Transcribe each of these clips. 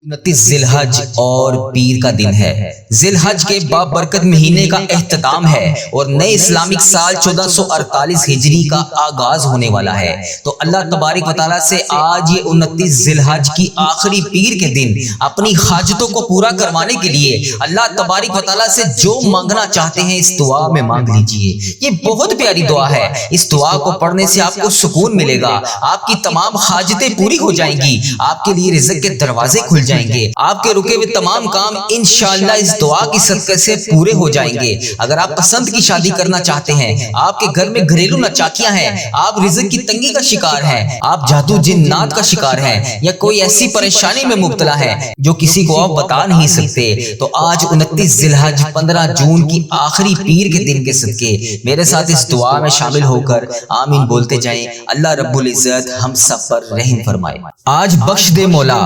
29 ذی الحج اور پیر کا دن ہے۔ ذی الحج کے بابرکت مہینے کا اختتام ہے اور نئے اسلامک سال 1448 ہجری کا آغاز ہونے والا ہے۔ تو اللہ تبارک و تعالیٰ سے آج یہ 29 ذی الحج کی آخری پیر کے دن اپنی حاجتوں کو پورا کروانے کے لیے اللہ تبارک و تعالیٰ سے جو مانگنا چاہتے ہیں اس دعا میں مانگ لیجئے۔ یہ بہت پیاری دعا ہے، اس دعا کو پڑھنے سے آپ کو سکون ملے گا، آپ کی تمام حاجتیں پوری ہو جائیں گی، آپ کے لیے رزق کے دروازے کھل جائیں گے، آپ کے رکے ہوئے تمام کام انشاءاللہ اس دعا کی صدقے سے پورے ہو جائیں گے۔ اگر آپ پسند کی شادی کرنا چاہتے ہیں، آپ کے گھر میں گھریلو ناچاکیاں ہیں، آپ رزق کی تنگی کا شکار ہیں، آپ جادو جنات کا شکار ہیں یا کوئی ایسی پریشانی میں مبتلا ہے جو کسی کو آپ بتا نہیں سکتے، تو آج 29 ذی الحج 15 جون کی آخری پیر کے دن کے صدقے میرے ساتھ اس دعا میں شامل ہو کر آمین بولتے جائیں۔ اللہ رب العزت ہم سب پر رحم فرمائے۔ آج بخش دے مولا،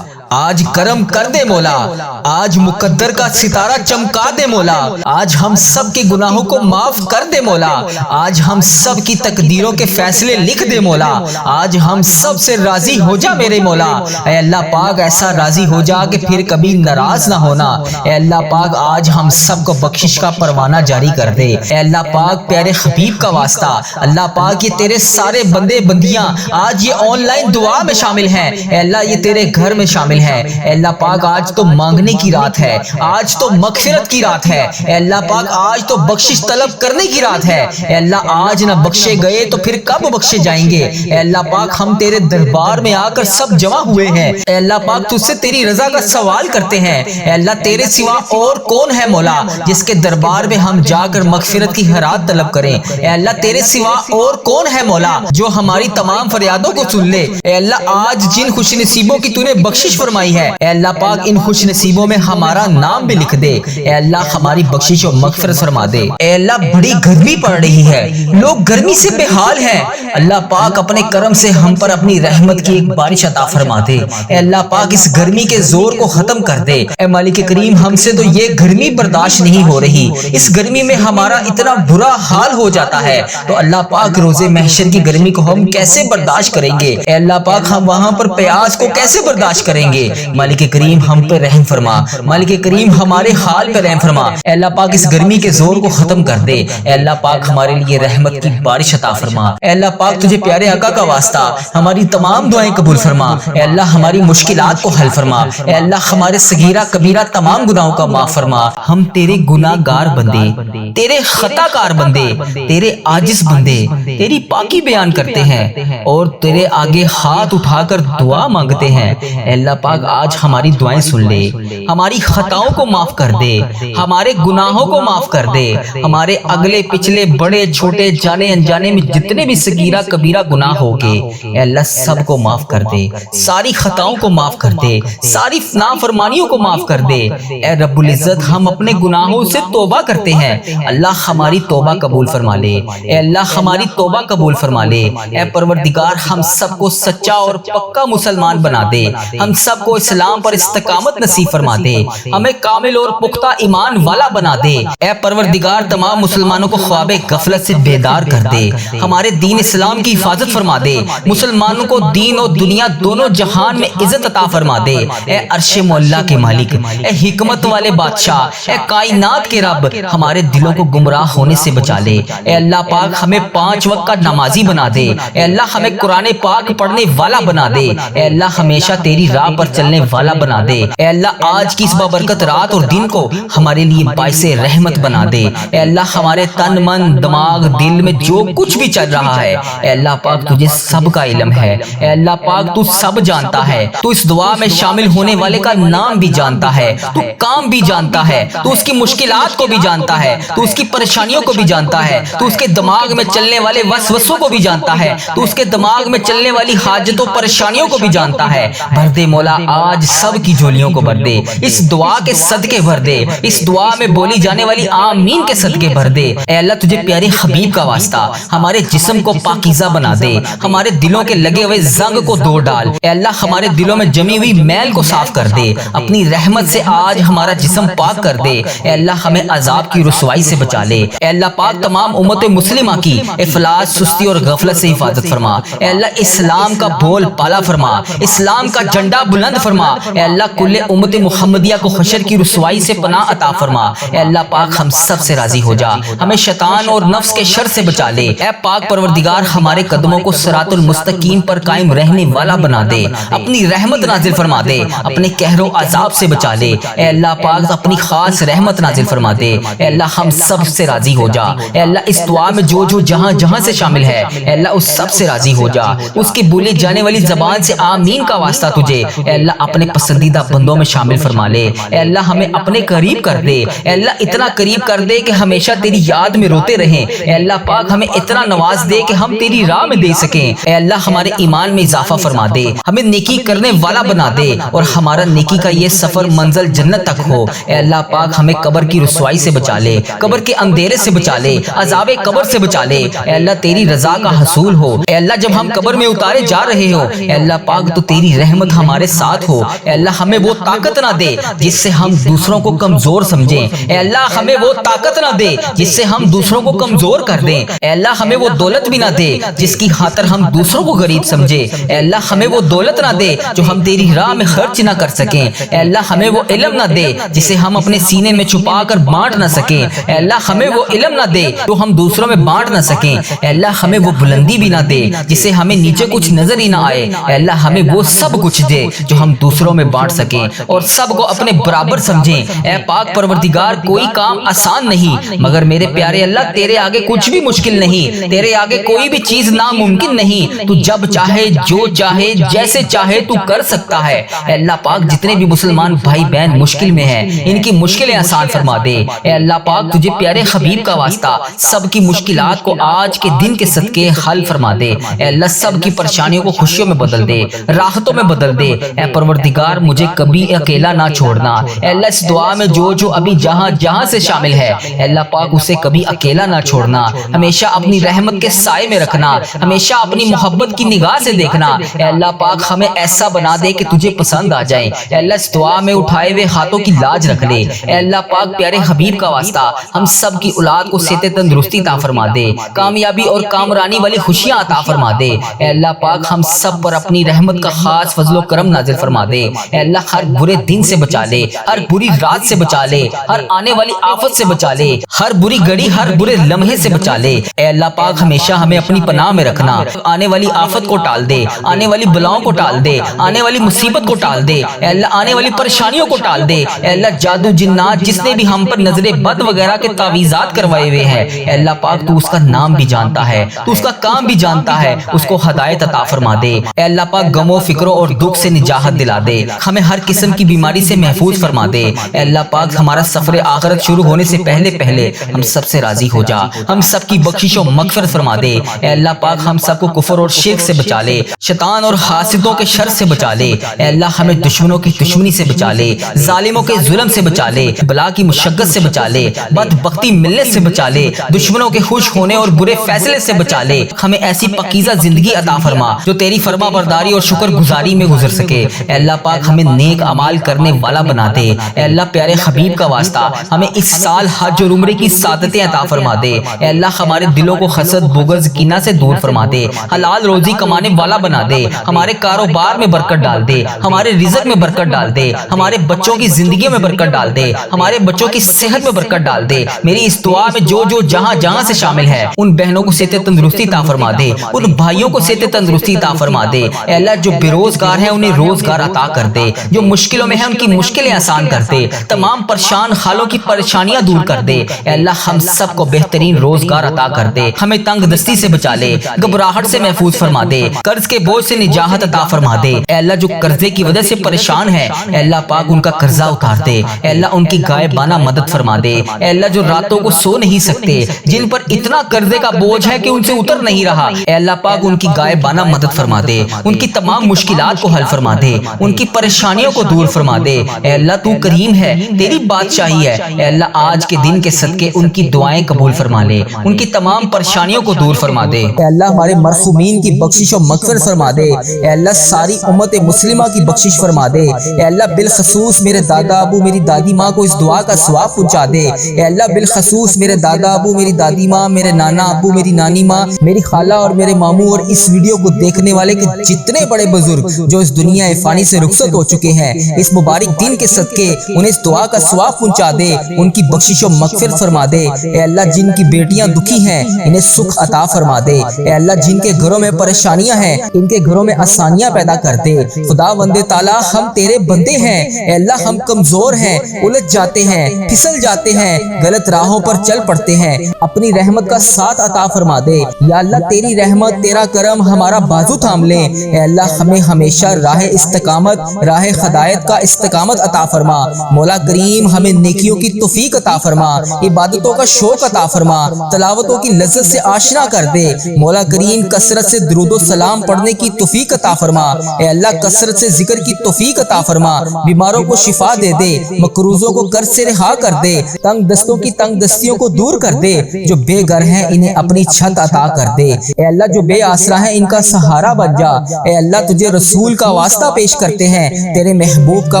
آج کرم کر دے مولا، آج مقدر کا ستارہ چمکا دے مولا، آج ہم سب کے گناہوں کو معاف کر دے مولا، آج ہم سب کی تقدیروں کے فیصلے لکھ دے مولا، آج ہم سب سے راضی ہو جا میرے مولا۔ اے اللہ پاک ایسا راضی ہو جا کہ پھر کبھی ناراض نہ ہونا۔ اے اللہ پاک آج ہم سب کو بخشش کا پروانہ جاری کر دے۔ اے اللہ پاک پیارے حبیب کا واسطہ، اللہ پاک یہ تیرے سارے بندے بندیاں آج یہ آن لائن دعا میں شامل ہیں، اے اللہ یہ تیرے گھر میں شامل ہے۔ اے اللہ پاک آج تو مانگنے کی رات ہے، آج تو مغفرت کی رات ہے، اے اللہ پاک آج تو بخشش طلب کرنے کی رات ہے۔ اے اللہ آج نہ بخشے گئے تو پھر کب بخشے جائیں گے؟ اے اللہ پاک ہم تیرے دربار میں آ کر سب جمع ہوئے ہیں، اے اللہ پاک تجھ سے تیری رضا کا سوال کرتے ہیں۔ اے اللہ تیرے سوا اور کون ہے مولا جس کے دربار میں ہم جا کر مغفرت کی خیرات طلب کریں؟ اے اللہ تیرے سوا اور کون ہے مولا جو ہماری تمام فریادوں کو سن لے؟ اے اللہ آج جن خوش نصیبوں کی تو نے بخشش فرمائی ہے، اے اللہ پاک ان خوش نصیبوں میں ہمارا نام بھی لکھ دے۔ اے اللہ ہماری بخشش و مغفرت فرما دے۔ اے اللہ بڑی گرمی پڑ رہی ہے، لوگ گرمی سے بے حال ہیں، اللہ پاک اپنے کرم سے ہم پر اپنی رحمت کی ایک بارش عطا فرما دے۔ اے اللہ پاک اس گرمی کے زور کو ختم کر دے۔ اے مالک کریم ہم سے تو یہ گرمی برداشت نہیں ہو رہی، اس گرمی میں ہمارا اتنا برا حال ہو جاتا ہے، تو اللہ پاک روز محشر کی گرمی کو ہم کیسے برداشت کریں گے؟ اے اللہ پاک ہم وہاں پر پیاس کو کیسے برداشت کریں گے؟ مالک کریم ہم پہ رحم فرما، مالک کریم ہمارے حال پہ رحم فرما۔ اے اللہ پاک اس گرمی کے زور کو ختم کر دے۔ اے اللہ پاک ہمارے لیے رحمت کی بارش عطا فرما۔ اے اللہ پاک تجھے پیارے آقا کا واسطہ ہماری تمام دعائیں قبول فرما۔ اے اللہ ہماری مشکلات کو حل فرما۔ اے اللہ ہمارے صغیرہ کبیرہ تمام گناہوں کا معاف فرما۔ ہم تیرے گناہ گار بندے، تیرے خطا کار بندے، تیرے عاجز بندے تیری پاکی بیان کرتے ہیں اور تیرے آگے ہاتھ اٹھا کر دعا مانگتے ہیں۔ اے اللہ پاک آج ہماری دعائیں سن لے، ہماری خطاؤں کو معاف کر دے، ہمارے گناہوں کو معاف کر دے، ہمارے اگلے پچھلے بڑے چھوٹے جانے انجانے میں جتنے بھی صغیرہ کبیرہ گناہ ہو گے اے اللہ سب کو معاف کر دے، ساری خطاؤں کو معاف کر دے، ساری نافرمانیوں کو معاف کر دے۔ اے رب العزت ہم اپنے گناہوں سے توبہ کرتے ہیں، اللہ ہماری توبہ قبول فرما لے۔ اے اللہ ہماری توبہ قبول فرما لے۔ اے پروردگار ہم سب کو سچا اور پکا مسلمان بنا دے، ہم سب کو اسلام پر استقامت نصیب فرما دے، ہمیں کامل اور پختہ ایمان والا بنا دے۔ اے پروردگار تمام مسلمانوں کو خواب غفلت سے بیدار کر دے، ہمارے دین اسلام کی حفاظت فرما دے، مسلمانوں کو دین اور دنیا دونوں جہان میں عزت عطا فرما دے۔ اے عرش مولا کے مالک، اے حکمت والے بادشاہ، اے کائنات کے رب ہمارے دلوں کو گمراہ ہونے سے بچا لے۔ اے اللہ پاک ہمیں 5 وقت کا نمازی بنا دے، اے اللہ ہمیں قرآن پاک پڑھنے والا بنا دے، اے اللہ ہمیشہ تیری راہ پر چلنے والا بنا دے۔ اے اللہ آج کی اس بابرکت رات اور دن کو ہمارے لیے باعث رحمت بنا دے۔ اے اللہ ہمارے تن من دماغ دل میں جو کچھ بھی چل رہا ہے اے اللہ پاک تجھے سب کا علم ہے، اے اللہ پاک تو سب جانتا ہے، تو اس دعا میں شامل ہونے والے کا نام بھی جانتا ہے، تو کام بھی جانتا ہے، تو اس کی مشکلات کو بھی جانتا ہے، تو اس کی پریشانیوں کو بھی جانتا ہے، تو اس کے دماغ میں چلنے والے وسوسوں کو بھی جانتا ہے، تو اس کے دماغ میں چلنے والی حاجتوں پریشانیوں کو بھی جانتا ہے۔ بھر دے مولا آج سب کی جھولیوں کو بھر دے، اس دعا کے صدقے بھر دے، اس دعا میں بولی جانے والی آمین کے صدقے بھر دے۔ اے اللہ تجھے پیارے حبیب کا واسطہ ہمارے جسم کو پاکیزہ بنا دے، ہمارے دلوں کے لگے ہوئے زنگ کو دور ڈال، اے اللہ ہمارے دلوں میں جمی ہوئی میل کو صاف کر دے، اپنی رحمت سے آج ہمارا جسم پاک کر دے، اے اللہ ہمیں عذاب کی رسوائی سے بچا لے۔ اے اللہ پاک تمام امت مسلمہ کی افلاس سستی اور غفلت سے حفاظت فرما، اے اللہ اسلام کا بول پالا فرما، اسلام کا جھنڈا بلند فرما۔ فرما۔ اے اللہ کل امت محمدیہ کو حشر کی رسوائی سے پناہ عطا فرما۔ اے اللہ پاک ہم سب سے راضی ہو جا، ہمیں شیطان اور نفس کے شر سے بچا لے۔ اے پاک پروردگار ہمارے قدموں کو صراط المستقیم پر قائم رہنے والا بنا دے، اپنی رحمت نازل فرما دے، اپنے قہر و عذاب سے بچا لے۔ اے اللہ پاک اپنی خاص رحمت نازل فرما دے۔ اے اللہ ہم سب سے راضی ہو جا۔ اے اللہ اس دعا میں جو جہاں جہاں سے شامل ہے اے اللہ اس سب سے راضی ہو جا۔ اس کی بولی جانے والی زبان سے آمین کا واسطہ تجھے اے اللہ اپنے پسندیدہ بندوں میں شامل فرما لے۔ اے اللہ ہمیں اپنے قریب کر دے، اے اللہ اتنا قریب کر دے کہ ہمیشہ تیری یاد میں روتے رہیں۔ اے اللہ پاک ہمیں اتنا نواز دے کہ ہم تیری راہ میں دے سکیں۔ اے اللہ ہمارے ایمان میں اضافہ فرما دے، ہمیں نیکی کرنے والا بنا دے اور ہمارا نیکی کا یہ سفر منزل جنت تک ہو۔ اے اللہ پاک ہمیں قبر کی رسوائی سے بچا لے، قبر کے اندھیرے سے بچا لے، عذاب قبر سے بچا لے۔ اے اللہ تیری رضا کا حصول ہو۔ اے اللہ جب ہم قبر میں اتارے جا رہے ہو اے اللہ پاک تو تیری رحمت ہمارے ساتھ ہو۔ اے اللہ ہمیں وہ طاقت نہ دے جس سے ہم دوسروں کو کمزور سمجھیں۔ اے اللہ ہمیں وہ طاقت نہ دے جس سے ہم دوسروں کو کمزور کر دیں۔ اے اللہ ہمیں وہ دولت بھی نہ دے جس کی خاطر ہم دوسروں کو غریب سمجھے۔ اے اللہ ہمیں وہ دولت نہ دے جو ہم تیری راہ میں خرچ نہ کر سکیں۔ اے اللہ ہمیں وہ علم نہ دے جسے ہم اپنے سینے میں چھپا کر بانٹ نہ سکیں۔ اے اللہ ہمیں وہ علم نہ دے جو ہم دوسروں میں بانٹ نہ سکیں۔ اے اللہ ہمیں وہ بلندی بھی نہ دے جسے ہمیں نیچے کچھ نظر ہی نہ آئے۔ اے اللہ ہمیں وہ سب کچھ دے جو ہم دوسروں میں بانٹ سکیں اور سب کو اپنے برابر سمجھیں۔ اے پاک پروردگار کوئی کام آسان نہیں مگر میرے پیارے اللہ تیرے آگے کچھ بھی مشکل نہیں، تیرے آگے کوئی بھی چیز ناممکن نہیں۔ تو جب چاہے جو چاہے جیسے چاہے تو کر سکتا ہے۔ اے اللہ پاک جتنے بھی مسلمان بھائی بہن مشکل میں ہیں ان کی مشکلیں آسان فرما دے۔ اے اللہ پاک تجھے پیارے حبیب کا واسطہ سب کی مشکلات کو آج کے دن کے صدقے حل فرما دے۔ اے اللہ سب کی پریشانیوں کو خوشیوں میں بدل دے، راحتوں میں بدل دے۔ اے پروردگار مجھے کبھی اکیلا نہ چھوڑنا۔ اے اللہ اس دعا میں جو ابھی جہاں جہاں سے شامل ہے اے اللہ پاک اسے کبھی اکیلا نہ چھوڑنا، ہمیشہ اپنی رحمت کے سائے میں رکھنا، ہمیشہ اپنی محبت کی نگاہ سے دیکھنا۔ اے اللہ پاک ہمیں ایسا بنا دے کہ تجھے پسند آ جائے۔ اے اللہ اس دعا میں اٹھائے ہوئے ہاتھوں کی لاج رکھ لے۔ اے اللہ پاک پیارے حبیب کا واسطہ ہم سب کی اولاد کو صحت تندرستی عطا فرما دے، کامیابی اور کامرانی والی خوشیاں عطا فرما دے۔ اے اللہ پاک ہم سب پر اپنی رحمت کا خاص فضل و کرم نازل فرما دے۔ اے اللہ ہر برے دن سے بچا لے، ہر بری رات سے بچا لے، ہر آنے والی آفت سے بچا لے، ہر بری گھڑی ہر برے لمحے سے بچا لے۔ اے اللہ پاک ہمیشہ ہمیں اپنی پناہ میں رکھنا، آنے والی آفت کو ٹال دے، آنے والی بلاؤں کو ٹال دے، آنے والی مصیبت کو ٹال دے۔ اے اللہ آنے والی پریشانیوں کو ٹال دے۔ اے اللہ جادو جنات جس نے بھی ہم پر نظر بد وغیرہ کے تعویذات کروائے ہوئے ہیں اے اللہ پاک تو اس کا نام بھی جانتا ہے، تو اس کا کام بھی جانتا ہے، اس کو ہدایت عطا فرما دے۔ اے اللہ پاک غموں فکروں اور دکھ سے نجات دلا دے، ہمیں ہر قسم کی بیماری سے محفوظ فرما دے۔ اے اللہ پاک ہمارا سفر آخرت شروع ہونے سے پہلے ہم سب سے راضی ہو جا، ہم سب کی بخشش و مغفرت فرما دے۔ اے اللہ پاک ہم سب کو کفر اور شرک سے بچا لے، شیطان اور حاسدوں کے شر سے بچا لے۔ اے اللہ ہمیں دشمنوں کی دشمنی سے بچا لے، ظالموں کے ظلم سے بچا لے، بلا کی مشقت سے بچا لے، بدبختی ملنے سے بچا لے، دشمنوں کے خوش ہونے اور برے فیصلے سے بچا لے۔ ہمیں ایسی پاکیزہ زندگی عطا فرما جو تیری فرما برداری اور شکر گزاری میں گزر سکے۔ اے اللہ پاک ہمیں نیک اعمال کرنے والا بنا دے۔ اے اللہ پیارے حبیب کا واسطہ ہمیں اس سال حج اور عمرے کی سعادتیں عطا فرما دے۔ اے اللہ ہمارے دلوں کو حسد بغض کینہ سے دور فرما دے، حلال روزی کمانے والا بنا دے، ہمارے کاروبار میں برکت ڈال دے، ہمارے رزق میں برکت ڈال دے، ہمارے بچوں کی زندگیوں میں برکت ڈال دے، ہمارے بچوں کی صحت میں برکت ڈال دے۔ میری اس دعا میں جو جہاں جہاں سے شامل ہے ان بہنوں کو صحت تندرستی عطا فرما دے، ان بھائیوں کو صحت تندرستی عطا فرما دے۔ اے اللہ جو بے روزگار ہیں انہیں روزگار عطا کر دے، جو مشکلوں میں ہیں ان کی مشکلیں آسان کر دے، تمام پریشان حالوں کی پریشانیاں دور کر دے۔ اے اللہ ہم سب کو بہترین روزگار عطا کر دے، ہمیں تنگ دستی سے بچا لے، گھبراہٹ سے محفوظ فرما دے، قرض کے بوجھ سے نجات عطا فرما دے۔ اے اللہ جو قرضے کی وجہ سے پریشان ہے اے اللہ پاک ان کا قرضہ اتار دے، اے اللہ ان کی غائبانہ مدد فرما دے۔ اے اللہ جو راتوں کو سو نہیں سکتے، جن پر اتنا قرضے کا بوجھ ہے کہ ان سے اتر نہیں رہا اے اللہ پاک ان کی غائبانہ مدد فرما دے، ان کی تمام مشکلات کو حل فرما دے، ان کی پریشانیوں کو دور فرما دے۔ اے اللہ تو کریم ہے، تیری بادشاہی ہے، اے اللہ آج کے دن کے صدقے ان کی دعائیں قبول فرما لے، ان کی تمام پریشانیوں کو دور فرما دے۔ اے اللہ ہمارے مرحومین کی بخشش و مغفرت فرما دے، اے اللہ ساری امت مسلمہ کی بخشش فرما دے، اے اللہ بالخصوص میرے دادا ابو میری دادی ماں کو اس دعا کا ثواب پہنچا دے، اے اللہ بالخصوص میرے دادا ابو میری دادی ماں، میرے نانا ابو میری نانی ماں، میری خالہ اور میرے ماموں اور اس ویڈیو کو دیکھنے والے کے جتنے بڑے بزرگ جو اس دنیا فانی فانی سے رخصت ہو چکے ہیں، اس مبارک دن کے صدقے انہیں اس دعا کا ثواب پہنچا دے، ان کی بخشش و مغفرت فرما دے۔ اے اللہ جن کی بیٹیاں دکھی ہیں انہیں سکھ عطا فرما دے۔ اے اللہ جن کے گھروں میں پریشانیاں ہیں ان کے گھروں میں آسانیاں پیدا کر دے۔ خدا وند تعالی ہم تیرے بندے ہیں، اے اللہ ہم کمزور ہیں، الجھ جاتے ہیں، پھسل جاتے ہیں، غلط راہوں پر چل پڑتے ہیں، اپنی رحمت کا ساتھ عطا فرما دے۔ یا اللہ تیری رحمت تیرا کرم ہمارا بازو تھام لے۔ اے اللہ ہمیں ہمیشہ راہ استقامت، راہ ہدایت کا استقامت عطا فرما۔ مولا کریم ہمیں نیکیوں کی توفیق عطا فرما، عبادتوں کا شوق عطا فرما، تلاوتوں کی لذت سے آشنا کر دے۔ مولا کریم کثرت سے درود و سلام پڑھنے کی توفیق عطا فرما۔ اے اللہ کثرت سے ذکر کی توفیق عطا فرما، بیماروں کو شفا دے دے، مقروضوں کو قرض سے رہا کر دے، تنگ دستوں کی تنگ دستیوں کو دور کر دے، جو بے گھر ہیں انہیں اپنی چھت عطا کر دے۔ اے اللہ جو بے آسرا ہیں ان کا سہارا بن جا۔ اے اللہ تجھے رسول کا واسطہ پیش کرتے ہیں، تیرے محبوب کا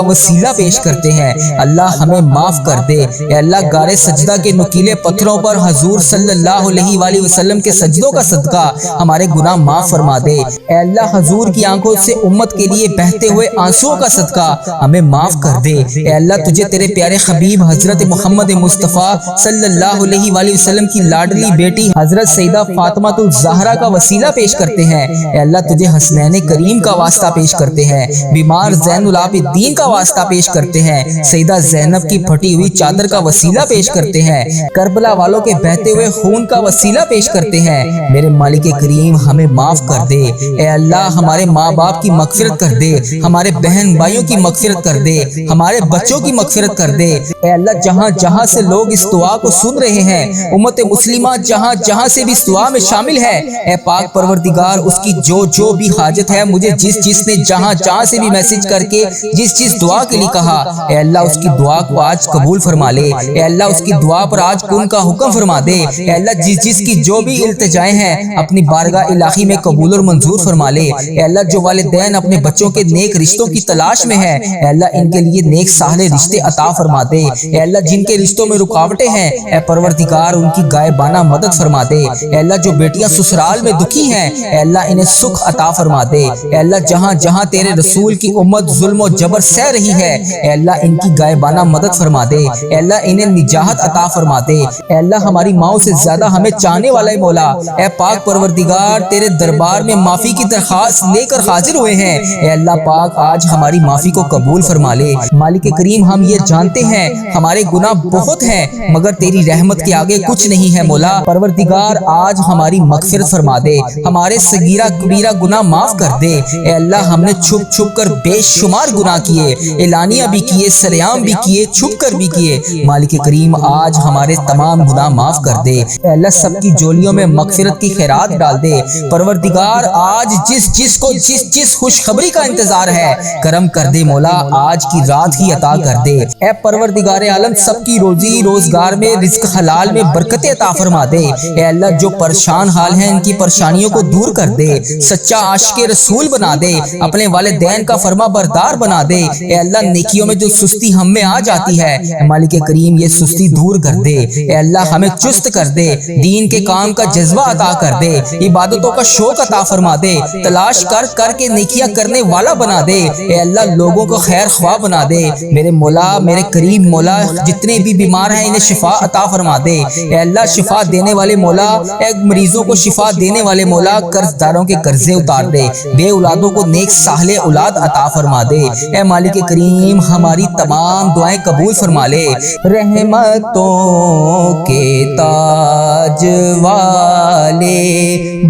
وسیلہ پیش کرتے ہیں، اللہ ہمیں معاف کر دے۔ اے اللہ غار سجدہ کے نکیلے پتھروں پر حضور صلی اللہ علیہ وآلہ وسلم کے سجدوں کا صدقہ ہمارے گناہ معاف فرما دے۔ اے اللہ حضور کی آنکھوں سے امت کے لیے بہتے ہوئے آنسوؤں کا صدقہ ہمیں معاف کر دے۔ اے اللہ تجھے تیرے پیارے حبیب حضرت محمد مصطفیٰ صلی اللہ علیہ وآلہ وسلم کی لاڈلی بیٹی حضرت سیدہ فاطمہ الزہرا کا وسیلہ پیش کرتے ہیں۔ اے اللہ تجھے حسنین کریم کا واسطہ پیش کرتے ہیں، بیمار زین العابدین کا واسطہ پیش کرتے ہیں، سیدہ زینب کی پھٹی ہوئی چادر کا وسیلہ پیش کرتے ہیں، کربلا والوں کے بہتے ہوئے خون کا وسیلہ پیش کرتے ہیں۔ میرے مالک کریم ہمیں معاف کر دے۔ اے اللہ ہمارے ماں باپ کی مغفرت کر دے، ہمارے بہن بھائیوں کی مغفرت کر دے، ہمارے بچوں کی مغفرت کر دے۔ اے اللہ جہاں جہاں سے لوگ اس دعا کو سن رہے ہیں، امت مسلمہ جہاں جہاں سے بھی اس دعا میں شامل ہے، اے پاک پروردگار اس کی جو بھی حاجت ہے، مجھے جس نے جہاں جہاں سے بھی میسج کر کے جس دعا کے لیے کہا، اے اللہ اس کی دعا کو آج قبول فرما لے۔ اے اللہ اس کی دعا پر آج کن کا حکم فرما دے۔ اے اللہ جس کی جو بھی التجائیں ہیں اپنی بارگاہ الہی میں قبول اور منظور فرما لے۔ اے اللہ جو والدین اپنے بچوں کے نیک رشتوں کی تلاش میں ہیں، اے اللہ ان کے لیے نیک صالح رشتے عطا فرما دے۔ اے اللہ جن کے رشتوں میں رکاوٹیں ہیں، اے پروردگار ان کی غائبانہ مدد فرما دے۔ اے اللہ جو بیٹیاں سسرال میں دکھی ہیں، اے اللہ انہیں سکھ عطا فرما دے۔ اے اللہ جہاں جہاں تیرے رسول کی امت ظلم و جبر سہ رہی ہے، اے اللہ ان کی غائبانہ مدد فرما دے۔ اے اللہ انہیں نجات عطا فرما دے۔ اے اللہ ہماری ماؤں سے زیادہ ہمیں چاہنے والا ہے مولا، اے پاک پروردگار تیرے دربار میں معافی کی درخواست لے کر حاضر ہوئے ہیں۔ اے اللہ پاک آج ہماری معافی کو قبول فرما لے۔ مالک کریم ہم یہ جانتے ہیں ہمارے گناہ بہت ہیں مگر تیری رحمت کے آگے کچھ نہیں ہے مولا۔ پروردگار آج ہماری مغفرت فرما دے، ہمارے صغیرہ کبیرہ گناہ معاف کر دے۔ اے اللہ ہم نے چھپ چھپ کر بے شمار گناہ کیے، اعلانیہ بھی کیے، سریعام بھی کیے، چھپ کر بھی کیے۔ مالک کریم آج ہمارے تمام گناہ معاف کر دے۔ اے اللہ سب کی جولیوں میں مغفرت کی خیرات ڈال دے۔ پروردگار آج جس کو جس خوشخبری کا انتظار ہے کرم کر دے مولا، آج کی رات ہی عطا کر دے۔ اے پروردگار عالم سب کی روزی روزگار میں رزق حلال میں برکت عطا فرما دے۔ اے اللہ جو پریشان حال ہیں ان کی پریشانیوں کو دور کر دے، سچا عاشق رسول بنا دے، اپنے والدین کا فرما بردار بنا دے۔ اے اللہ نیکیوں میں جو سستی ہم میں آ جاتی ہے مالک کریم یہ سستی دور کر دے۔ اے اللہ ہمیں چست کر دے، دین کے کام کا جذبہ عطا کر دے، عبادتوں کا شوق عطا فرما دے، تلاش کر کے نیکیاں کرنے والا بنا دے۔ اے اللہ لوگوں کو خیر خواہ بنا دے۔ میرے مولا میرے کریم مولا جتنے بھی بیمار ہیں انہیں شفا عطا فرما دے۔ اے اللہ شفا دینے والے مولا، اے مریضوں کو شفا دینے والے مولا قرض داروں کے قرضے اتار دے، بے اولادوں کو نیک صالح اولاد عطا فرما دے۔ اے مالک کریم ہماری تمام دعائیں قبول فرما لے۔ رحمتوں کے تاج والے،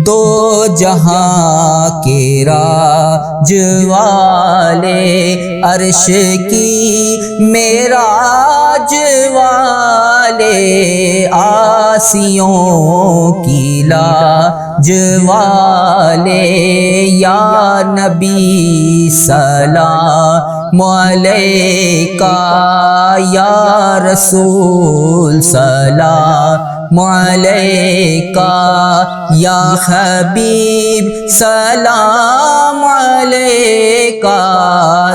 دو جہاں کے راج والے، عرش کی معراج والے، آسیوں کی لاج والے، یا نبی سلام علیکہ، یا رسول سلام علیکہ، یا حبیب سلام علیکہ،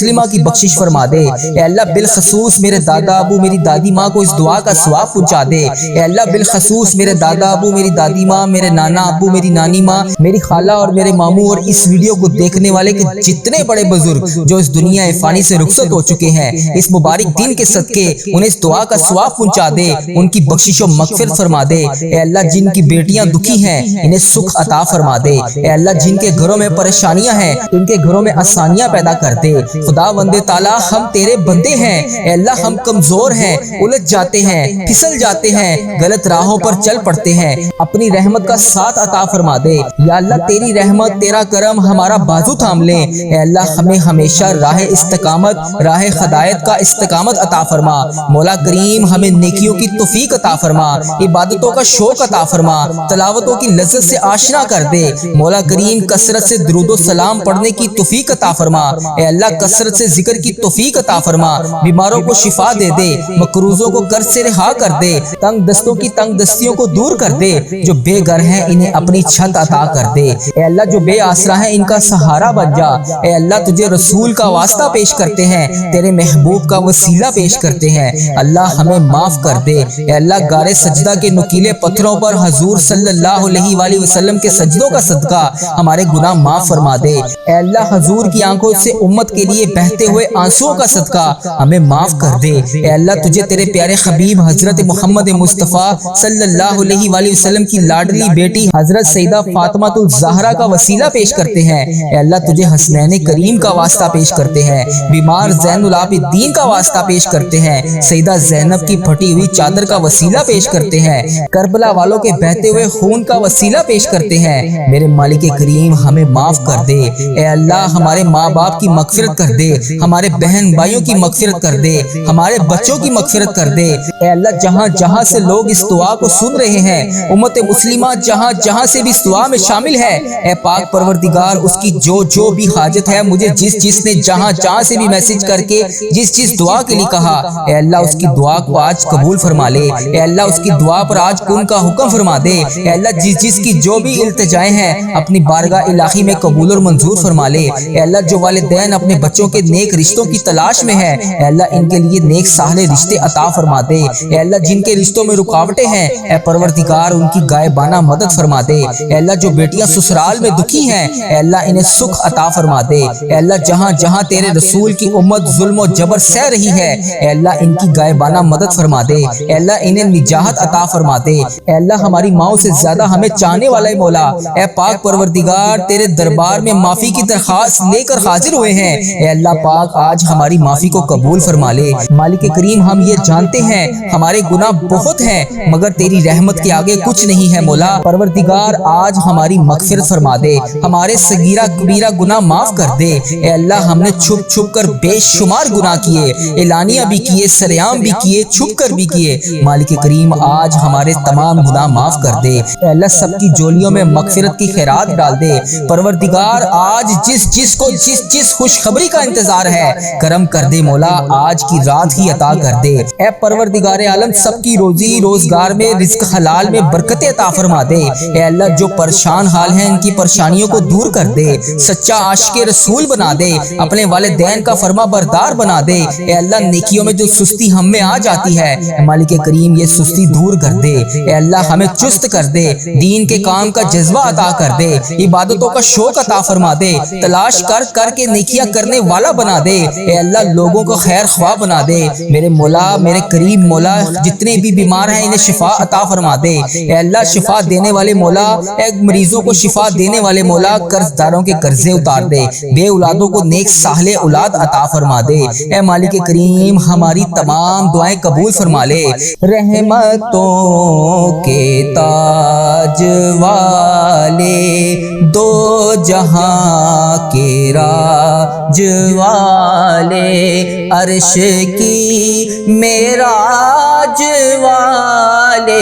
مسلمہ کی بخشش فرما دے۔ اے اللہ بالخصوص میرے دادا ابو میری دادی ماں کو اس دعا کا ثواب پہنچا دے۔ اے اللہ بالخصوص میرے دادا ابو میری دادی ماں، میرے نانا ابو میری نانی ماں، میری خالہ اور میرے ماموں اور اس ویڈیو کو دیکھنے والے کے جتنے بڑے بزرگ جو اس دنیا فانی سے رخصت ہو چکے ہیں، اس مبارک دن کے صدقے انہیں اس دعا کا ثواب پہنچا دے، ان کی بخشش و مغفرت فرما دے۔ اے اللہ جن کی بیٹیاں دکھی ہیں انہیں سکھ عطا فرما دے۔ اے اللہ جن کے گھروں میں پریشانیاں ہیں ان کے گھروں میں آسانیاں پیدا کر دے۔ خدا بندے تعالیٰ ہم تیرے بندے ہیں، اے اللہ ہم کمزور ہیں، الجھ جاتے ہیں، پھسل جاتے ہیں، غلط راہوں پر چل پڑتے ہیں، اپنی رحمت کا ساتھ عطا فرما دے۔ یا اللہ تیری رحمت تیرا کرم ہمارا بازو تھام لے۔ اے اللہ ہمیں ہمیشہ راہ استقامت، راہ ہدایت کا استقامت عطا فرما۔ مولا کریم ہمیں نیکیوں کی توفیق عطا فرما، عبادتوں کا شوق عطا فرما، تلاوتوں کی لذت سے آشنا کر دے۔ مولا کریم کثرت سے درود و سلام پڑھنے کی توفیق عطا فرما۔ اے اللہ کثرت سے ذکر کی توفیق عطا فرما، بیماروں کو شفا دے دے، مقروضوں کو قرض سے رہا کر دے، تنگ دستوں کی تنگ دستیوں کو دور کر دے، جو بے گھر ہیں انہیں اپنی چھت عطا کر دے۔ اے اللہ جو بے آسرا ہیں ان کا سہارا بن جا۔ اے اللہ تجھے رسول کا واسطہ پیش کرتے ہیں، تیرے محبوب کا وسیلہ پیش کرتے ہیں، اللہ ہمیں معاف کر دے۔ اے اللہ غار سجدہ کے نکیلے پتھروں پر حضور صلی اللہ علیہ وآلہ وسلم کے سجدوں کا صدقہ ہمارے گناہ معاف فرما دے۔ اے اللہ حضور کی آنکھوں سے امت کے لیے بہتے ہوئے آنسوؤں کا صدقہ ہمیں معاف کر دے۔ اے اللہ تجھے تیرے پیارے حبیب حضرت محمد مصطفیٰ صلی اللہ علیہ وآلہ وسلم کی لاڈلی بیٹی حضرت سیدہ فاطمہ الزہرا کا وسیلہ پیش کرتے ہیں۔ اے اللہ تجھے حسنین کریم کا واسطہ پیش کرتے ہیں، بیمار زین العابدین کا واسطہ پیش کرتے ہیں، سیدہ زینب کی پھٹی ہوئی چادر کا وسیلہ پیش کرتے ہیں، کربلا والوں کے بہتے ہوئے خون کا وسیلہ پیش کرتے ہیں۔ میرے مالک کریم ہمیں معاف کر دے۔ اے اللہ ہمارے ماں باپ کی مغفرت کر دے، ہمارے بہن بھائیوں کی مغفرت کر دے، ہمارے بچوں کی مغفرت کر دے۔ اے اللہ جہاں جہاں سے لوگ اس دعا کو سن رہے ہیں، امت مسلمہ جہاں جہاں سے بھی اس دعا میں شامل ہے، اے پاک پروردگار اس کی جو بھی حاجت ہے، مجھے جس نے جہاں جہاں سے بھی میسج کر کے جس دعا کے لیے کہا، اے اللہ اس کی دعا کو آج قبول فرما لے۔ اے اللہ اس کی دعا پر آج کن کا حکم فرما دے۔ اے اللہ جس کی جو بھی التجائیں ہیں اپنی بارگاہ الہی میں قبول اور منظور فرما لے۔ اے اللہ جو والدین اپنے بچوں کے نیک رشتوں کی تلاش میں ہیں، اے اللہ ان کے لیے نیک صالح رشتے عطا فرما دے۔ اے اللہ جن کے رشتوں میں رکاوٹیں ہیں، اے پروردگار ان کی غائبانہ مدد فرما دے۔ اے اللہ جو بیٹیاں سسرال میں دکھی ہیں، اے اللہ انہیں سکھ عطا فرما دے۔ اے اللہ جہاں جہاں تیرے رسول کی امت ظلم و جبر سہ رہی ہے، اے اللہ ان کی غائبانہ مدد فرما دے۔ اے اللہ انہیں نجات عطا فرما دے۔ اے اللہ ہماری ماؤں سے زیادہ ہمیں چاہنے والا ہے مولا، اے پاک پروردگار تیرے دربار میں معافی کی درخواست لے کر حاضر ہوئے ہیں۔ اے اللہ پاک آج ہماری معافی کو قبول فرما لے۔ مالک کریم ہم یہ جانتے ہیں ہمارے گناہ بہت ہیں مگر تیری رحمت کے آگے کچھ نہیں ہے مولا۔ پروردگار آج ہماری مغفرت فرما دے، ہمارے صغیرہ کبیرہ گناہ معاف کر دے۔ اے اللہ ہم نے چھپ چھپ کر بے شمار گناہ کیے، اعلانیہ بھی کیے، سریعام بھی کیے، چھپ کر بھی کیے۔ مالک کریم آج ہمارے تمام گناہ معاف کر دے۔ اے اللہ سب کی جولیوں میں مغفرت کی خیرات ڈال دے۔ پروردگار آج جس کو جس خوشخبری کا انتظار ہے کرم کر دے مولا، آج کی رات ہی عطا کر دے۔ اے پروردگار عالم سب کی روزی روزگار میں رزق حلال میں برکت عطا فرما دے۔ اے اللہ جو پریشان حال ہیں ان کی پریشانیوں کو دور کر دے، سچا عاشق رسول بنا دے، اپنے والدین کا فرما بردار بنا دے۔ اے اللہ نیکیوں میں جو سستی ہم میں آ جاتی ہے مالک کریم یہ سستی دور کر دے۔ اے اللہ ہمیں چست کر دے، دین کے کام کا جذبہ عطا کر دے، عبادتوں کا شوق عطا فرما دے، تلاش کر کے نیکیاں کرنے والا بنا دے۔ اے اللہ لوگوں کو خیر خواہ بنا دے۔ میرے مولا میرے کریم مولا جتنے بھی بیمار ہیں انہیں شفا عطا فرما دے۔ اے اللہ شفا دینے والے مولا، اے مریضوں کو شفا دینے والے مولا، قرض داروں کے قرضے اتار دے، بے اولادوں کو نیک صالح اولاد عطا فرما دے۔ اے مالک کریم ہماری تمام دعائیں قبول فرما لے۔ رحمتوں کے تاج والے، دو جہاں کے راج والے، عرش کی معراج والے،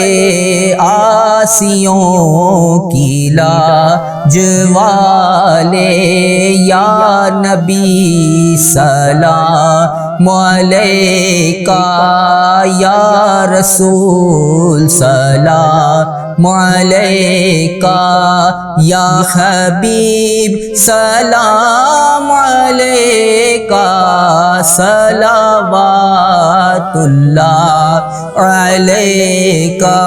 آسیوں کی لاج والے، یا نبی سلام علیکا یا رسول سلام علیکا یا حبیب سلام علیکا صلوات اللہ علیکا۔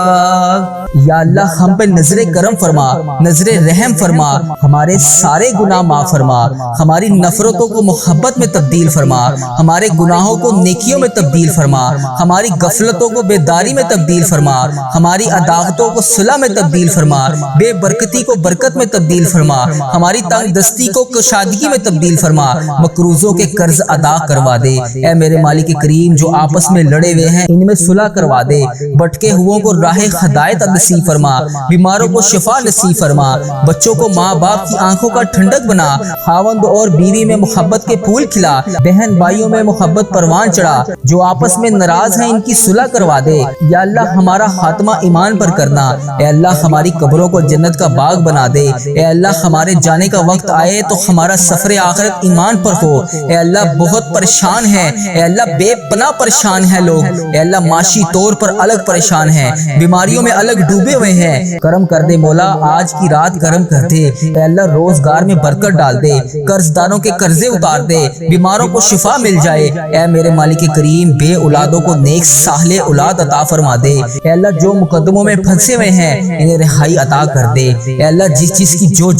یا اللہ ہم پہ نظر کرم فرما، نظر رحم فرما، ہمارے سارے گناہ معاف فرما، ہماری نفرتوں کو محبت میں تبدیل فرما، ہمارے گناہوں کو نیکیوں میں تبدیل فرما، ہماری غفلتوں کو بیداری میں تبدیل فرما، ہماری عداوتوں کو صلح میں تبدیل فرما، بے برکتی کو برکت میں تبدیل فرما، ہماری تنگ دستی کو کشادگی میں تبدیل فرما، مقروضوں کے قرض ادا کروا دے۔ اے میرے مالک کریم، جو آپس میں لڑے ہوئے ہیں ان میں صلح کروا دے، بھٹکے ہوئوں کو راہ ہدایت نصیب فرما، بیماروں کو شفا نصیب فرما، بچوں کو ماں باپ کی آنکھوں کا ٹھنڈک بنا، خاوند اور بیوی میں محبت کے پھول کھلا، بہن بھائیوں میں محبت پروان چڑھا، جو آپس میں ناراض ہیں ان کی صلح کروا دے۔ یا اللہ ہمارا خاتمہ ایمان پر کرنا، اے اللہ ہماری قبروں کو جنت کا باغ بنا دے، اے اللہ ہمارے جانے کا وقت آئے تو ہمارا سفر آخرت ایمان پر ہو۔ اے اللہ بہت پریشان ہے، اے اللہ بے پناہ پریشان ہے لوگ، اے اللہ معاشی طور پر الگ پریشان ہیں، بیماریوں میں الگ ڈوبے ہوئے ہیں، کرم کر دے مولا، آج کی رات کرم کر دے، اے اللہ روزگار میں برکت ڈال دے، قرض داروں کے قرضے اتار دے، بیماروں کو شفا مل جائے، اے میرے مالک کریم بے اولادوں کو نیک صالح اولاد عطا فرما دے، اے اللہ جو مقدموں میں پھنسے ہوئے ہیں انہیں رہائی عطا کر دے، اے اللہ جس چیز کی جو